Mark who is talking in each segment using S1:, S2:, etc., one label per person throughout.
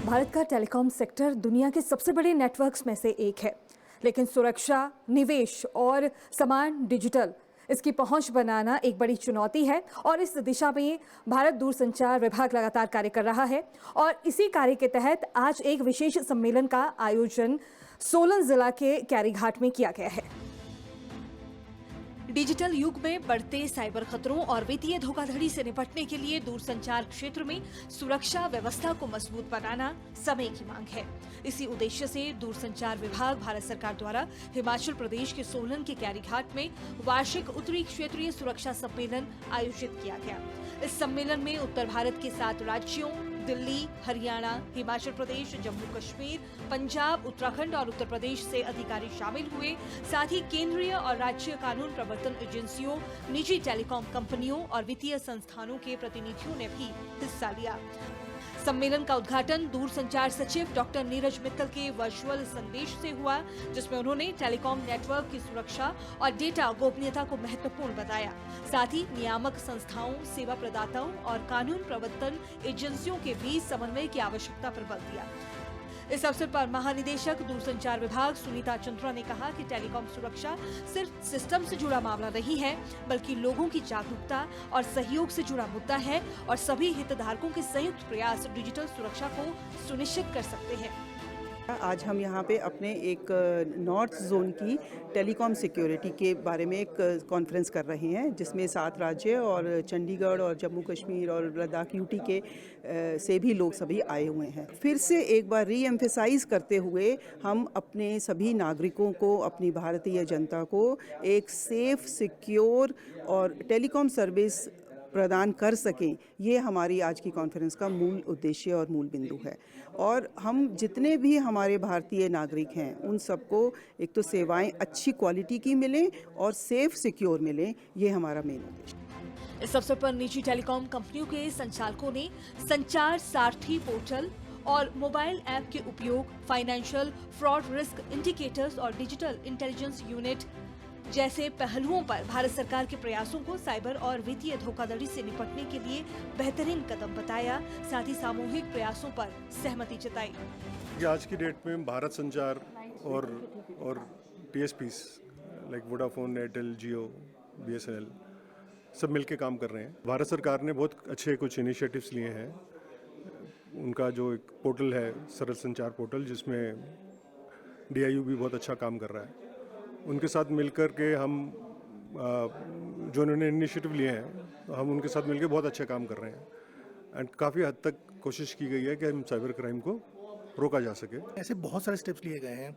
S1: भारत का telecom sector दुनिया के सबसे बड़े नेटवर्क्स में से एक है, लेकिन सुरक्षा, निवेश और समान डिजिटल इसकी पहुंच बनाना एक बड़ी चुनौती है और इस दिशा में भारत दूरसंचार विभाग लगातार कार्य कर रहा है। और इसी कार्य के तहत आज एक विशेष सम्मेलन का आयोजन सोलन जिला के कैरीघाट में किया गया है। डिजिटल युग में बढ़ते साइबर खतरों और वित्तीय धोखाधड़ी से निपटने के लिए दूरसंचार क्षेत्र में सुरक्षा व्यवस्था को मजबूत बनाना समय की मांग है। इसी उद्देश्य से दूरसंचार विभाग भारत सरकार द्वारा हिमाचल प्रदेश के सोलन के कैरीघाट में वार्षिक उत्तरी क्षेत्रीय सुरक्षा सम्मेलन आयोजित किया गया। इस सम्मेलन में उत्तर भारत के 7 राज्यों दिल्ली, हरियाणा, हिमाचल प्रदेश, जम्मू कश्मीर, पंजाब, उत्तराखंड और उत्तर प्रदेश से अधिकारी शामिल हुए। साथ ही केंद्रीय और राज्य कानून प्रवर्तन एजेंसियों, निजी टेलीकॉम कंपनियों और वित्तीय संस्थानों के प्रतिनिधियों ने भी हिस्सा लिया। सम्मेलन का उद्घाटन दूरसंचार सचिव डॉक्टर नीरज मित्तल के वर्चुअल संदेश से हुआ, जिसमें उन्होंने टेलीकॉम नेटवर्क की सुरक्षा और डेटा गोपनीयता को महत्वपूर्ण बताया। साथ ही नियामक संस्थाओं, सेवा प्रदाताओं और कानून प्रवर्तन एजेंसियों के बीच समन्वय की आवश्यकता पर बल दिया। इस अवसर पर महानिदेशक दूरसंचार विभाग सुनीता चंद्रा ने कहा कि टेलीकॉम सुरक्षा सिर्फ सिस्टम से जुड़ा मामला नहीं है, बल्कि लोगों की जागरूकता और सहयोग से जुड़ा मुद्दा है और सभी हितधारकों के संयुक्त प्रयास डिजिटल सुरक्षा को सुनिश्चित कर सकते हैं।
S2: आज हम यहाँ पे अपने एक नॉर्थ जोन की टेलीकॉम सिक्योरिटी के बारे में एक कॉन्फ्रेंस कर रहे हैं, जिसमें 7 राज्य और चंडीगढ़ और जम्मू कश्मीर और लद्दाख यूटी के से भी लोग सभी आए हुए हैं। फिर से एक बार री एम्फेसाइज करते हुए हम अपने सभी नागरिकों को, अपनी भारतीय जनता को एक सेफ, सिक्योर और टेलीकॉम सर्विस प्रदान कर सकें, ये हमारी आज की कॉन्फ्रेंस का मूल उद्देश्य और मूल बिंदु है। और हम जितने भी हमारे भारतीय नागरिक हैं उन सबको एक तो सेवाएं अच्छी क्वालिटी की मिलें और सेफ सिक्योर मिलें, ये हमारा मेन उद्देश्य।
S1: इस अवसर पर निजी टेलीकॉम कंपनियों के संचालकों ने संचार सारथी पोर्टल और मोबाइल ऐप के उपयोग, फाइनेंशियल फ्रॉड रिस्क इंडिकेटर्स और डिजिटल इंटेलिजेंस यूनिट जैसे पहलुओं पर भारत सरकार के प्रयासों को साइबर और वित्तीय धोखाधड़ी से निपटने के लिए बेहतरीन कदम बताया। साथ ही सामूहिक प्रयासों पर सहमति जताई।
S3: आज की डेट में भारत संचार और टीएसपीस लाइक वोडाफोन, एयरटेल, जियो, बीएसएनएल सब मिलके काम कर रहे हैं। भारत सरकार ने बहुत अच्छे कुछ इनिशिएटिव्स लिए हैं। उनका जो एक पोर्टल है, सरल संचार पोर्टल, जिसमें डीआईयू भी बहुत अच्छा काम कर रहा है। उनके साथ मिलकर के हम जो उन्होंने इनिशिएटिव लिए हैं, हम उनके साथ मिलकर बहुत अच्छा काम कर रहे हैं एंड काफ़ी हद तक कोशिश की गई है कि हम साइबर क्राइम को रोका जा सके।
S4: ऐसे बहुत सारे स्टेप्स लिए गए हैं,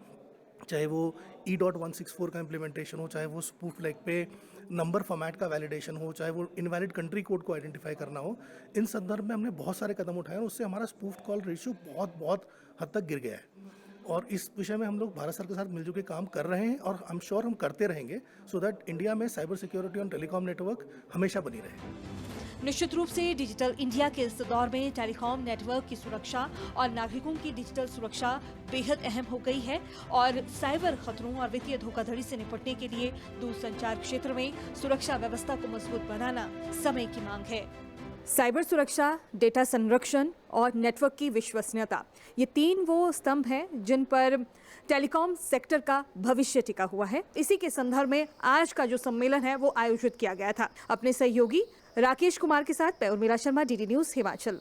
S4: चाहे वो E.164 का इम्प्लीमेंटेशन हो, चाहे वो स्पूफ लाइक पे नंबर फॉर्मेट का वैलिडेशन हो, चाहे वो इनवैलिड कंट्री कोड को आइडेंटिफाई करना हो। इन संदर्भ में हमने बहुत सारे कदम उठाए और उससे हमारा स्पूफ कॉल रेशियो बहुत हद तक गिर गया है। और इस विषय में हम लोग भारत सरकार के साथ मिलजुल के काम कर रहे हैं और आई एम श्योर हम करते रहेंगे, सो दैट इंडिया में साइबर सिक्योरिटी और टेलीकॉम नेटवर्क हमेशा बनी रहे।
S1: निश्चित रूप से डिजिटल इंडिया के इस दौर में टेलीकॉम नेटवर्क की सुरक्षा और नागरिकों की डिजिटल सुरक्षा बेहद अहम हो गई है और साइबर खतरों और वित्तीय धोखाधड़ी से निपटने के लिए दूरसंचार क्षेत्र में सुरक्षा व्यवस्था को मजबूत बनाना समय की मांग है। साइबर सुरक्षा, डेटा संरक्षण और नेटवर्क की विश्वसनीयता, ये 3 वो स्तंभ हैं जिन पर टेलीकॉम सेक्टर का भविष्य टिका हुआ है। इसी के संदर्भ में आज का जो सम्मेलन है वो आयोजित किया गया था। अपने सहयोगी राकेश कुमार के साथ मैं उर्मिला शर्मा, डीडी न्यूज़ हिमाचल।